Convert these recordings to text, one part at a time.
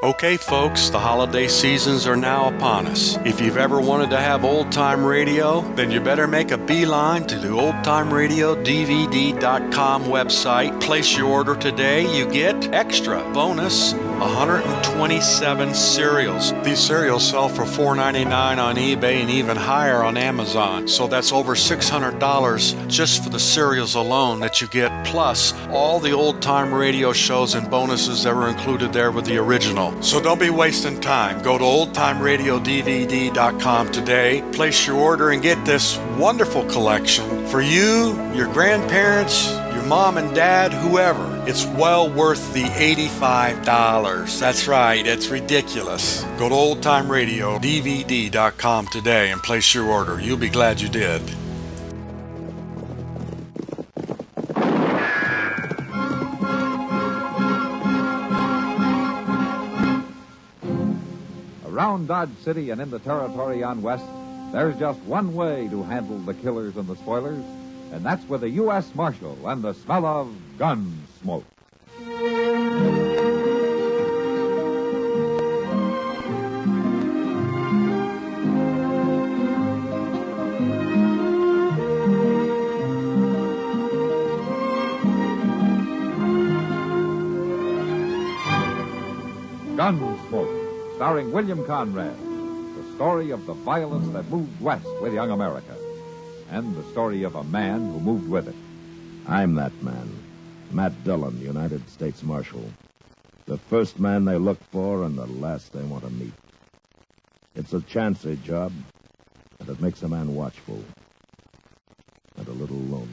Okay, folks, the holiday seasons are now upon us. If you've ever wanted to have old-time radio, then you better make a beeline to the oldtimeradiodvd.com website. Place your order today. You get extra bonus 127 cereals. These cereals sell for $4.99 on eBay and even higher on Amazon. So that's over $600 just for the cereals alone that you get, plus all the old-time radio shows and bonuses that were included there with the original. So don't be wasting time. Go to oldtimeradiodvd.com today, place your order, and get this wonderful collection for you, your grandparents, your mom and dad, whoever. It's well worth the $85. That's right, it's ridiculous. Go to oldtimeradiodvd.com today and place your order. You'll be glad you did. Around Dodge City and in the territory on West, there's just one way to handle the killers and the spoilers, and that's with a U.S. Marshal and the smell of Gunsmoke. Gunsmoke, starring William Conrad, the story of the violence that moved west with young America, and the story of a man who moved with it. I'm that man, Matt Dillon, United States Marshal. The first man they look for and the last they want to meet. It's a chancy job, and it makes a man watchful and a little lonely.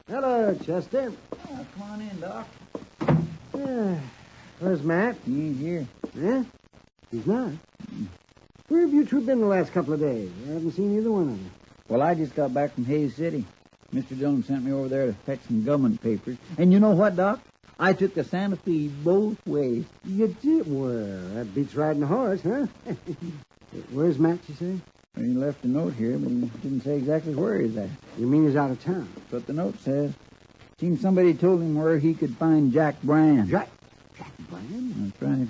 Hello, Chester. Oh, come on in, Doc. Where's Matt? He ain't here. Huh? He's not. Where have you two been the last couple of days? I haven't seen either one of you. Well, I just got back from Hayes City. Mr. Dillon sent me over there to fetch some government papers. And you know what, Doc? I took the Santa Fe both ways. You did? Well, that beats riding a horse, huh? Where's Matt, you say? Well, he left a note here, but he didn't say exactly where he's at. You mean he's out of town? That's what the note says. Seems somebody told him where he could find Jack Brand. Jack Brand? That's right.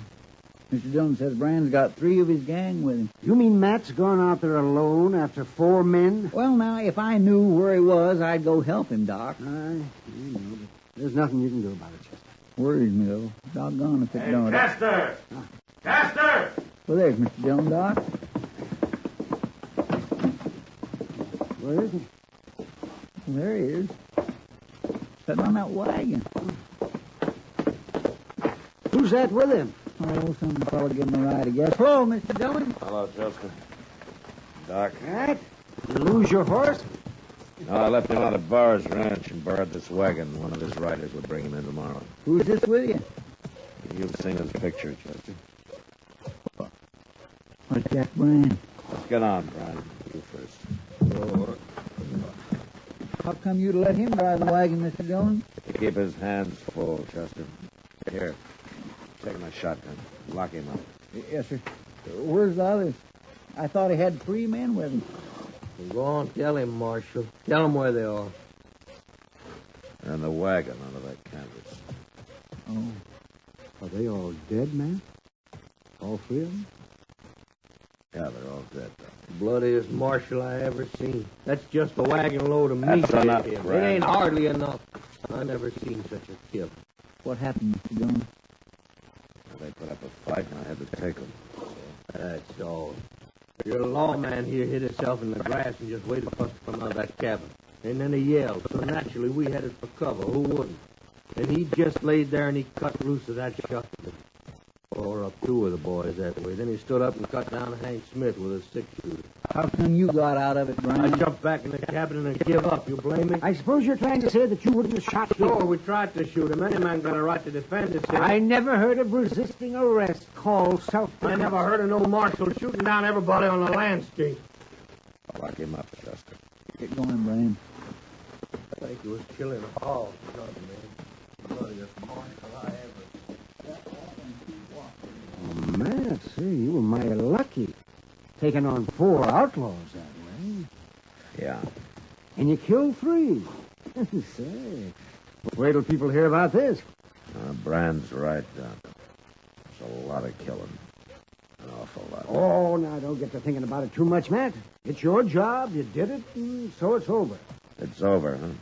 Mr. Dillon says Brand's got 3 of his gang with him. You mean Matt's gone out there alone after 4 men? Well, now, if I knew where he was, I'd go help him, Doc. I know, but there's nothing you can do about it, Chester. Worries me, though. Doggone if it don't. Chester! Chester! Well, there's Mr. Dillon, Doc. Where is he? Well, there he is. Sitting on that wagon. Who's that with him? Oh, some fellow giving him a ride, I guess. Hello, Mr. Dillon. Hello, Chester. Doc. Matt? You lose your horse? No, I left him out at Barr's Ranch and borrowed this wagon. One of his riders will bring him in tomorrow. Who's this with you? You've seen his picture, Chester. What's Jack Brand? Let's get on, Brian. You first. How come you'd let him drive the wagon, Mr. Dillon? To keep his hands full, Chester. Here, take my shotgun. Lock him up. Yes, sir. Where's the others? I thought he had 3 men with him. Go on, tell him, Marshal. Tell him where they are. And the wagon under that canvas. Oh. Are they all dead, man? All 3 of them? Yeah, they're all dead, Doc. Bloodiest marshal I ever seen. That's just a wagon load of meat. That's enough, It Brad. ain't hardly enough. I never seen such a kill. What happened, Mr. Dillon? They put up a fight, and I had to take them. That's all. Your lawman here hid himself in the grass and just waited for us to come out of that cabin. And then he yelled. So naturally, we headed for cover. Who wouldn't? And he just laid there and he cut loose of that shotgun. Tore up 2 of the boys that way. Then he stood up and cut down Hank Smith with a 6-shooter. How come you got out of it, I Brian? jumped back in the cabin and give up. You blame me? I suppose you're trying to say that you wouldn't have shot him. Sure, we tried to shoot him. Any man got a right to defend himself. I never heard of resisting arrest called self-defense. I never heard of no marshal shooting down everybody on the landscape. Lock him up, Chester. Get going, Brian. I think he was killing a hog or something, man. Bloodiest morning I ever. Oh, man, see, you were mighty lucky. Taking on 4 outlaws that way. Yeah. And you killed 3. Say, wait till people hear about this. Brand's right, Doc. There's a lot of killing. An awful lot. Oh, now, don't get to thinking about it too much, Matt. It's your job. You did it, and so it's over. It's over, huh?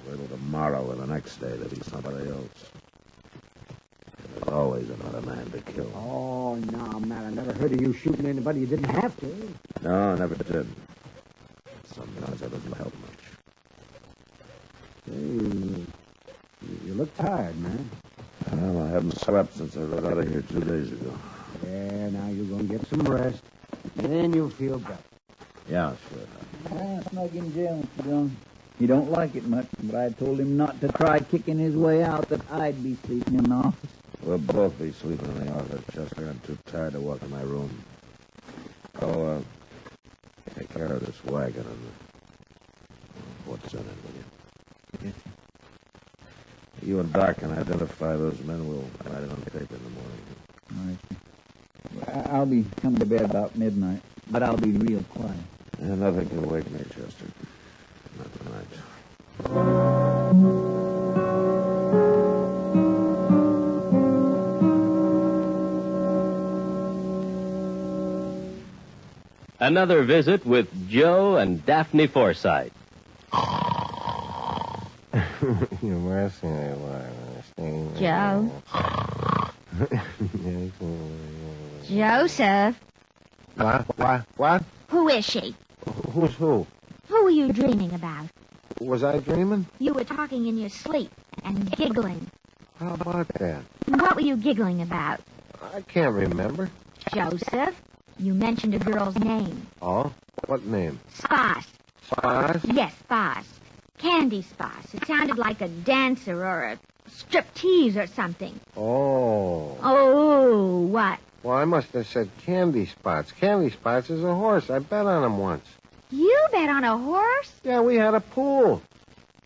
Wait till tomorrow or the next day there'll be somebody else. There's always another man to kill. Oh, no, Matt, I never heard of you shooting anybody you didn't have to. No, I never did. Sometimes that doesn't help much. Hey, you look tired, man. Well, I haven't slept since I got out of here 2 days ago. Yeah, now you're going to get some rest. Then you'll feel better. Yeah, sure. I'm snug in jail, Mr. Dillon. He don't like it much, but I told him not to try kicking his way out, that I'd be sleeping in the office. We'll both be sleeping in the office, Chester. I'm too tired to walk in my room. Oh, take care of this wagon and what's in it, will you? Yes, You and Doc can identify those men. We'll write it on paper in the morning. all right, sir. I'll be coming to bed about midnight, but I'll be real quiet. And nothing can wake me, Chester. Not tonight. Another visit with Joe and Daphne Forsythe. You're messing with Joe. Joseph. What? Who is she? Who's who? Who were you dreaming about? Was I dreaming? You were talking in your sleep and giggling. How about that? What were you giggling about? I can't remember. Joseph? You mentioned a girl's name. Oh? What name? Spas. Spas? Yes, Spas. Candy Spas. It sounded like a dancer or a striptease or something. Oh. Oh, what? Well, I must have said Candy Spots. Candy Spots is a horse. I bet on him once. You bet on a horse? Yeah, we had a pool.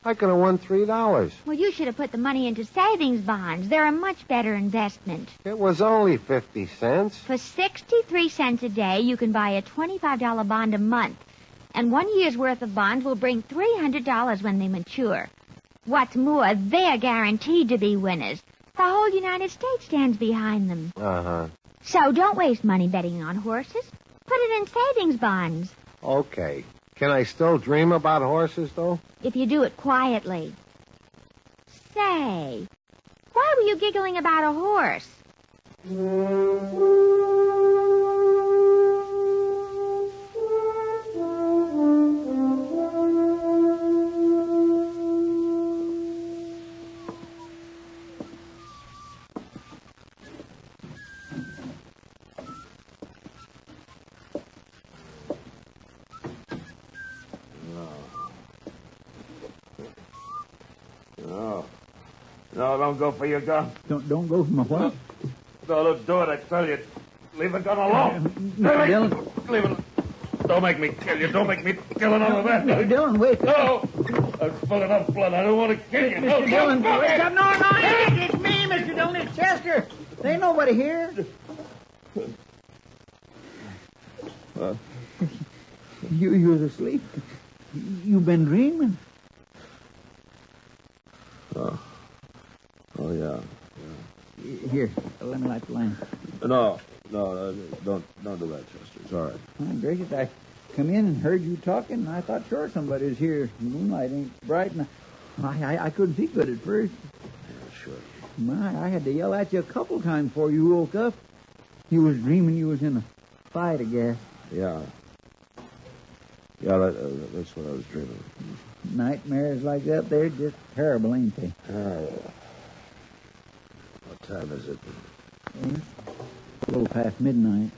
I could have won $3. Well, you should have put the money into savings bonds. They're a much better investment. It was only 50 cents. For 63 cents a day, you can buy a $25 bond a month. And 1 year's worth of bonds will bring $300 when they mature. What's more, they're guaranteed to be winners. The whole United States stands behind them. Uh-huh. So don't waste money betting on horses. Put it in savings bonds. Okay. Can I still dream about horses, though? If you do it quietly. Say, why were you giggling about a horse? No, don't go for your gun. Don't go for my what? No, do it, I tell you. Leave the gun alone. Mr. Dillon. Leave it. Don't make me kill you. Don't make me kill another man. Mr. Dillon, wait. No. I've spilled enough blood. I don't want to kill you. Mr. Dillon, wake up. No, it's me, Mr. Dillon. It's Chester. There ain't nobody here. You was asleep. You've been dreaming. Oh, yeah. Here, let me light the lamp. No, don't do that, Chester. It's all right. My gracious, I come in and heard you talking, and I thought sure somebody was here. The moonlight ain't bright, and I couldn't see good at first. Yeah, sure. I had to yell at you a couple times before you woke up. You was dreaming you was in a fight, I guess. Yeah. Yeah, that's what I was dreaming. Nightmares like that, they're just terrible, ain't they? What time is it? A little past midnight.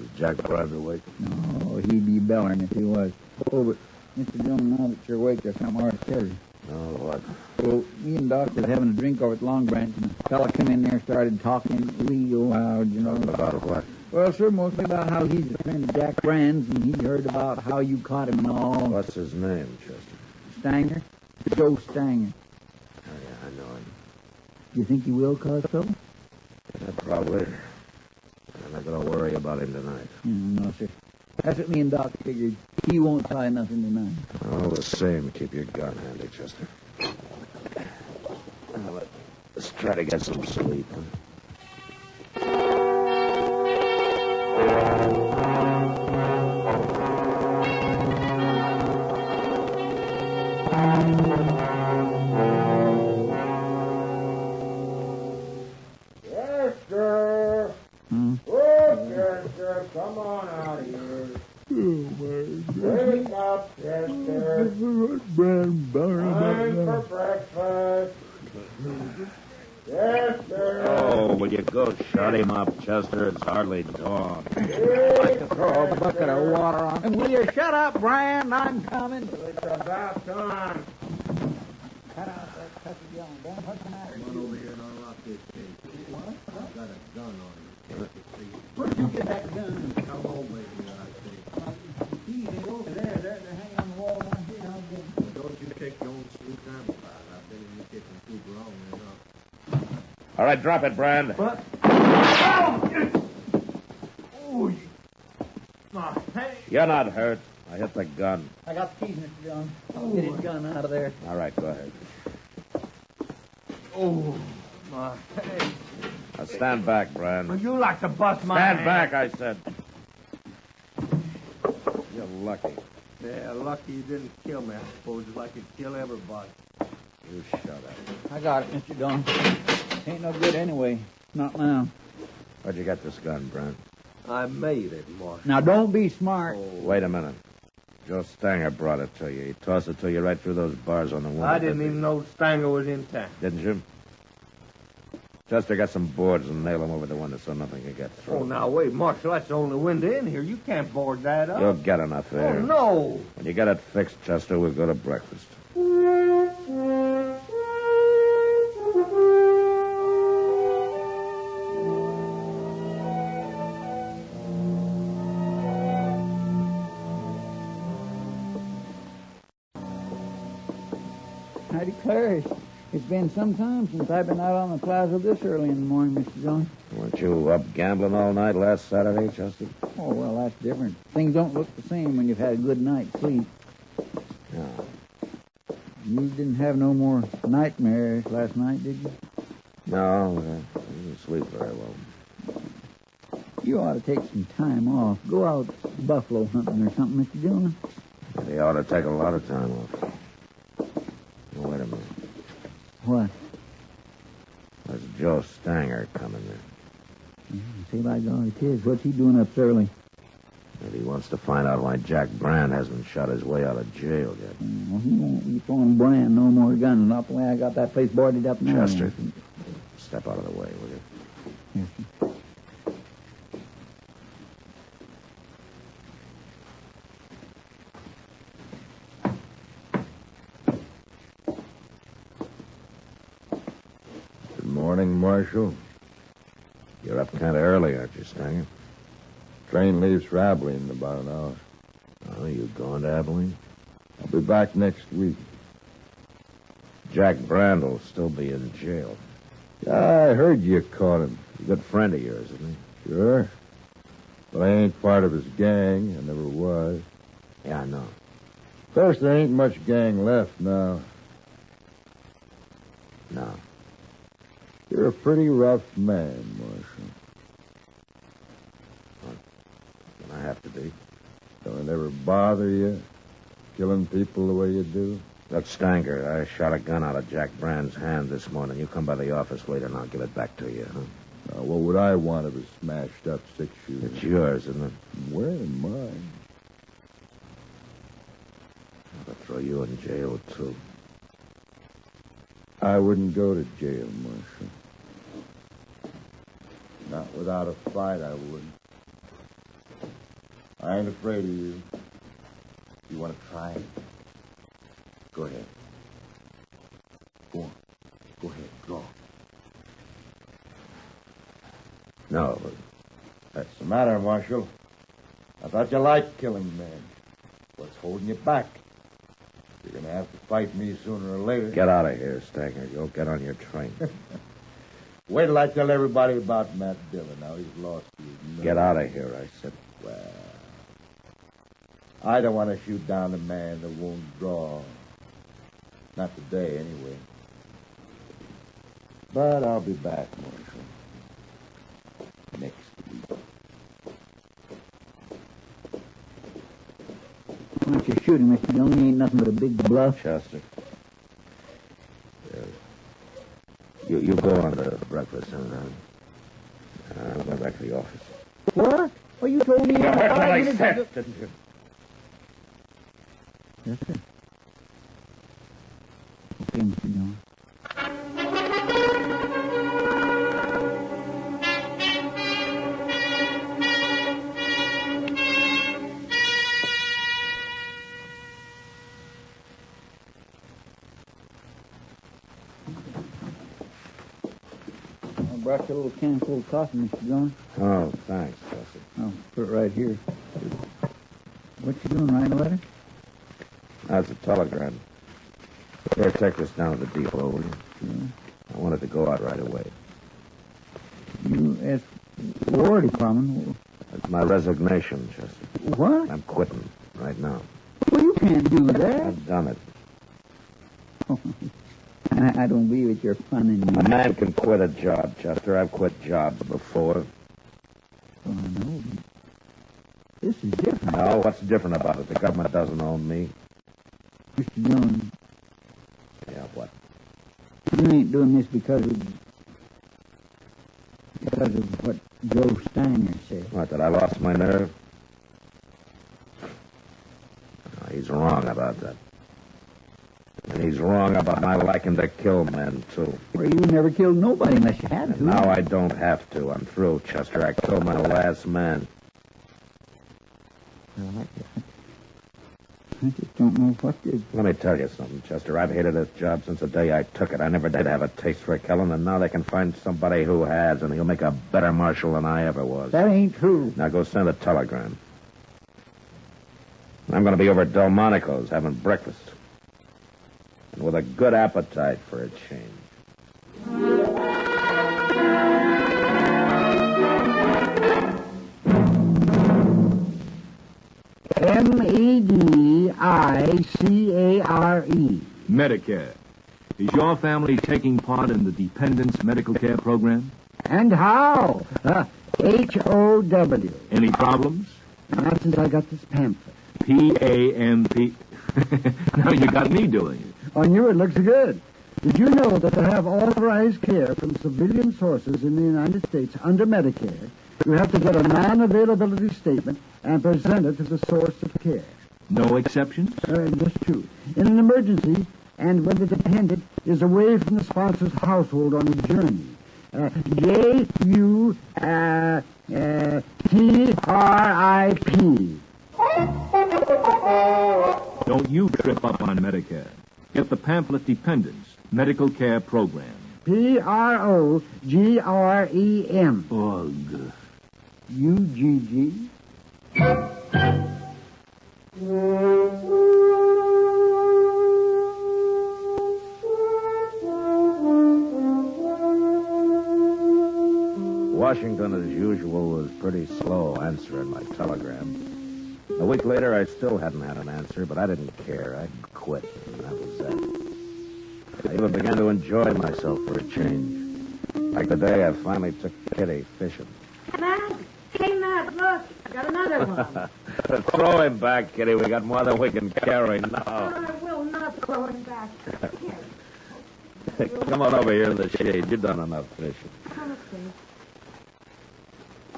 Is Jack Driver awake? No, he'd be bellering if he was. Oh, but Mr. Dillon, now that you're awake, there's something I ought to tell you. No, what? Well, me and Doc was having a drink over at Long Branch, and a fella come in there and started talking real loud, you know. About what? Well, sir, mostly about how he's a friend of Jack Brand's, and he heard about how you caught him and all. What's his name, Chester? Stanger? Joe Stanger. Oh, yeah, I know him. You think he will cause trouble? Yeah, probably. I'm not going to worry about him tonight. No, sir. That's what me and Doc figured. He won't try nothing tonight. All the same, keep your gun handy, Chester. Now, let's try to get some sleep, huh? Chester! Oh, Chester, come on out of here. Wake up, Chester. Time for breakfast. Chester! Oh, will you go shut him up, Chester? It's hardly dawn. Throw a bucket of water on him. Will you shut up, Brian? I'm coming. It's about time. Cut out that cussed yelling. Dan, what's the matter? Come on over here and unlock this case. What? I've got a gun on you. Where'd you get that gun? Come over here, I say. Gee, they over there. They're hanging on the wall down here. I'll get them. Don't you take your own sweet time about it. I've been in the kitchen too long enough. All right, drop it, Brand. What? Oh, hey. You're not hurt. I hit the gun. I got the keys, Mr. John. I'll get his gun out of there. All right, go ahead. Oh, my head. Now stand back, Brand. Would you like to bust my Stand hand? back, I said. You're lucky. Yeah, lucky you didn't kill me, I suppose, if I could kill everybody. You shut up. I got it, Mr. John. Ain't no good anyway. Not now. Where'd you get this gun, Brand? I made it, Marshal. Now, don't be smart. Wait a minute. Joe Stanger brought it to you. He tossed it to you right through those bars on the window. I didn't even know Stanger was in town. Didn't you? Chester got some boards and nail them over the window so nothing can get through. Oh, now, wait, Marshal, that's the only window in here. You can't board that up. You'll get enough air. Oh, no. When you get it fixed, Chester, we'll go to breakfast. I declare it's been some time since I've been out on the plaza this early in the morning, Mr. John. Weren't you up gambling all night last Saturday, Chester? Oh, well, that's different. Things don't look the same when you've had a good night's sleep. Yeah. You didn't have no more nightmares last night, did you? No, I didn't sleep very well. You ought to take some time off. Go out buffalo hunting or something, Mr. John. They ought to take a lot of time off. Now, wait a minute. What? There's Joe Stanger coming there. Say by God, it is. What's he doing up so early? Maybe he wants to find out why Jack Brand hasn't shot his way out of jail yet. Well, he won't be throwing Brand no more guns. Not the way I got that place boarded up now. Chester, step out of the way, will you? Yes, sir. Good morning, Marshal. You're up kind of early, aren't you, Stanger? Train leaves for Abilene in about an hour. Oh, you going to Abilene? I'll be back next week. Jack Brand will still be in jail. Yeah, I heard you caught him. He's a good friend of yours, isn't Sure. But I ain't part of his gang. I never was. he? Yeah, I know. Of course, there ain't much gang left now. No. You're a pretty rough man, Marshal. I have to be. Don't it ever bother you, killing people the way you do? Look, Stanger, I shot a gun out of Jack Brand's hand this morning. You come by the office later and I'll give it back to you, huh? Now, what would I want of a smashed-up six-shooter? It's yours, isn't it? Where am I? I'll throw you in jail, too. I wouldn't go to jail, Marshal. Not without a fight, I wouldn't. I ain't afraid of you. You want to try? Go ahead. Go on. Go ahead. Draw. No, but What's the matter, Marshal? I thought you liked killing men. What's holding you back? You're going to have to fight me sooner or later. Get out of here, Stanger. You'll get on your train. Wait till I tell everybody about Matt Dillon. Now he's lost you. Get out of here, I said. Well, I don't want to shoot down a man that won't draw. Not today, anyway. But I'll be back, Marshal. Next week. Why don't you shoot him, Mr. Dillon? He ain't nothing but a big bluff. Chester. You go on to breakfast, and I'll go back to the office. What? Well, you told me... You heard what I said, didn't you? Yes, sir. Okay, Mr. Dillon. I brought you a little can full of coffee, Mr. Dillon. Oh, thanks, Chester. I'll put it right here. What you doing, writing a letter? That's a telegram. Here, take this down to the depot, will you? Sure. I wanted to go out right away. You asked War Department. That's my resignation, Chester. What? I'm quitting right now. Well, you can't do that. I've done it. I don't believe it. You're funning me. A man can quit a job, Chester. I've quit jobs before. Oh, I know. This is different. No, what's different about it? The government doesn't own me. Mr. Dillon, Yeah, what? you ain't doing this because of what Joe Steiner said. What, that I lost my nerve? No, he's wrong about that. And he's wrong about my liking to kill men, too. Well, you never killed nobody unless you had to. Now I don't have to. I'm through, Chester. I killed my last man. Well, I just don't know what to... Let me tell you something, Chester. I've hated this job since the day I took it. I never did have a taste for killing, and now they can find somebody who has, and he'll make a better marshal than I ever was. That ain't true. Now go send a telegram. I'm going to be over at Delmonico's having breakfast. And with a good appetite for a change. Medicare. Medicare. Is your family taking part in the Dependents Medical Care Program? And how? H-O-W. Any problems? Not since I got this pamphlet. P-A-M-P. Now you got me doing it. On you, it looks good. Did you know that to have authorized care from civilian sources in the United States under Medicare, you have to get a non-availability statement and present it to the source of care? No exceptions? That's true. In an emergency, and when the dependent is away from the sponsor's household on a journey. J-U-T-R-I-P. Don't you trip up on Medicare. Get the pamphlet Dependents Medical Care Program. P-R-O-G-R-E-M. Ugh. U-G-G. Washington, as usual, was pretty slow answering my telegram. A week later, I still hadn't had an answer, but I didn't care. I'd quit, and that was that. I even began to enjoy myself for a change. Like the day I finally took Kitty fishing. Matt! Hey, Matt, look. I got another one. Throw him back, Kitty. We got more than we can carry now. I will not throw him back. Here. Come on over here in the shade. You've done enough fishing. Let's see.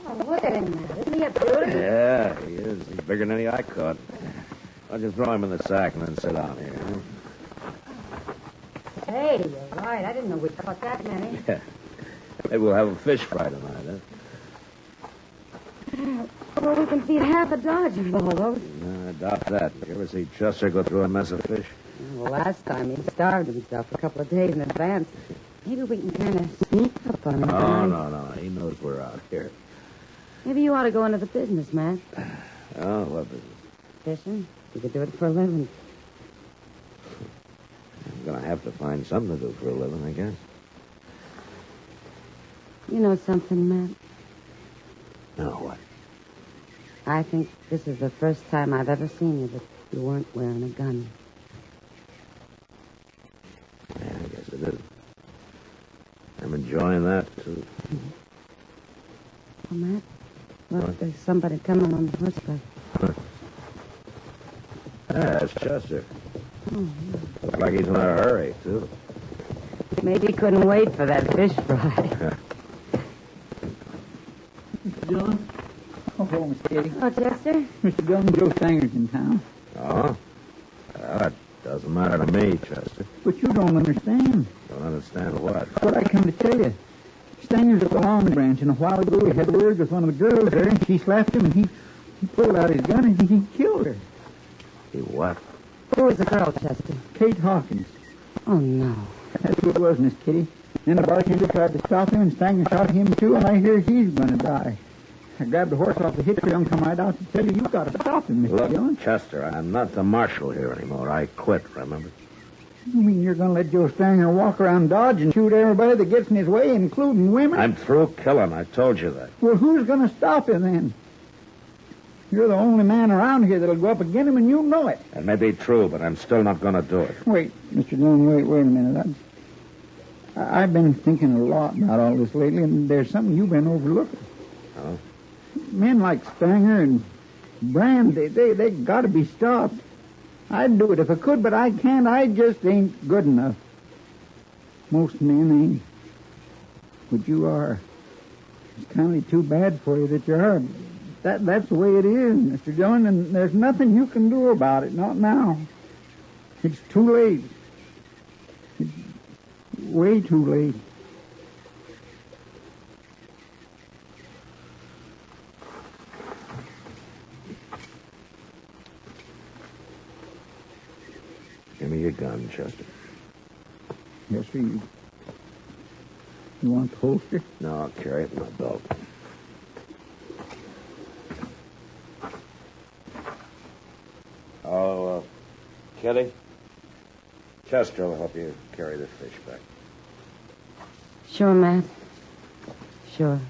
Oh, look at him, Matt. Isn't he a beauty? Yeah, he is. He's bigger than any I caught. I'll just throw him in the sack and then sit down here. Hey, you're right. I didn't know we'd caught that many. Yeah. Maybe we'll have a fish fry tonight, huh? Well, we can feed half a dozen of those. I doubt that. You ever see Chester go through a mess of fish? Well, last time he starved himself a couple of days in advance. Maybe we can kind of sneak up on him. Oh, tonight. no. He knows we're out here. Maybe you ought to go into the business, Matt. Oh, what business? Fishing. You could do it for a living. I'm going to have to find something to do for a living, I guess. You know something, Matt? No, what? I think this is the first time I've ever seen you that you weren't wearing a gun. Yeah, I guess it is. I'm enjoying that, too. Oh, Matt, look, there's somebody coming on horseback. Yeah, it's Chester. Oh, Looks like he's in a hurry, too. maybe he couldn't wait for that fish fry. Mr. Dillon? Oh, hello, Miss Kitty. Oh, Chester? Mr. Dillon, Joe Stanger's in town. Oh? Well, that doesn't matter to me, Chester. But you don't understand. Don't understand what? That's what I come to tell you. Stanger's at the Long Branch, and a while ago he had words with one of the girls there, and she slapped him, and he pulled out his gun, and he killed her. He what? Who was the girl, Chester? Kate Hawkins. Oh, no. That's who it was, Miss Kitty. Then the bartender tried to stop him, and Stanger shot him, too, and I hear he's going to die. I grabbed the horse off the hitch rail and come right out to tell you you've got to stop him, Mr. Dillon. Look, Chester, I'm not the marshal here anymore. I quit, remember? You mean you're going to let Joe Stanger walk around Dodge and shoot everybody that gets in his way, including women? I'm through killing. I told you that. Well, who's going to stop him then? You're the only man around here that'll go up against him, and you know it. That may be true, but I'm still not going to do it. Wait, Mr. Dillon, wait a minute. I've been thinking a lot about all this lately, and there's something you've been overlooking. Oh? Men like Stanger and Brand, they got to be stopped. I'd do it if I could, but I can't. I just ain't good enough. Most men ain't. But you are. It's kind of too bad for you that you are. That's the way it is, Mr. Dillon, and there's nothing you can do about it. Not now. It's too late. It's way too late. Give me your gun, Chester. Yes, sir. You want the holster? No, I'll carry it in my belt. Oh, Kitty? Chester will help you carry the fish back. Sure, Matt. Sure.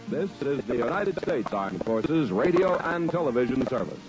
This is the United States Armed Forces Radio and Television Service.